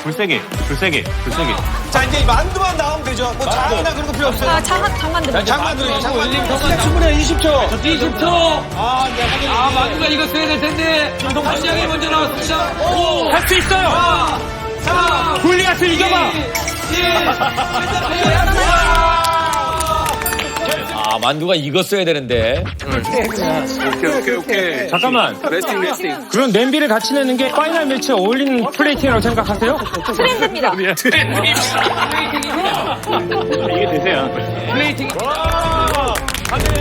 불세게. 자, 이제 만두만 나오면 되죠. 뭐 장이나 그런 거 필요 없어요. 아, 장만두. 장만두. 충분해요, 20초. 20초. 아, 만두가 이거 써야 될 텐데. 한양이 먼저 나왔습니다. 할 수 있어요. 4, 골리앗을 이겨봐. 1. 아, 만두가 이거 써야 되는데. 오케이. 잠깐만. 레스팅. 그럼 냄비를 같이 내는 게 파이널 매치에 어울리는 플레이팅이라고 생각하세요? 트렌드입니다. 이게 되세요. 플레이팅. 안돼.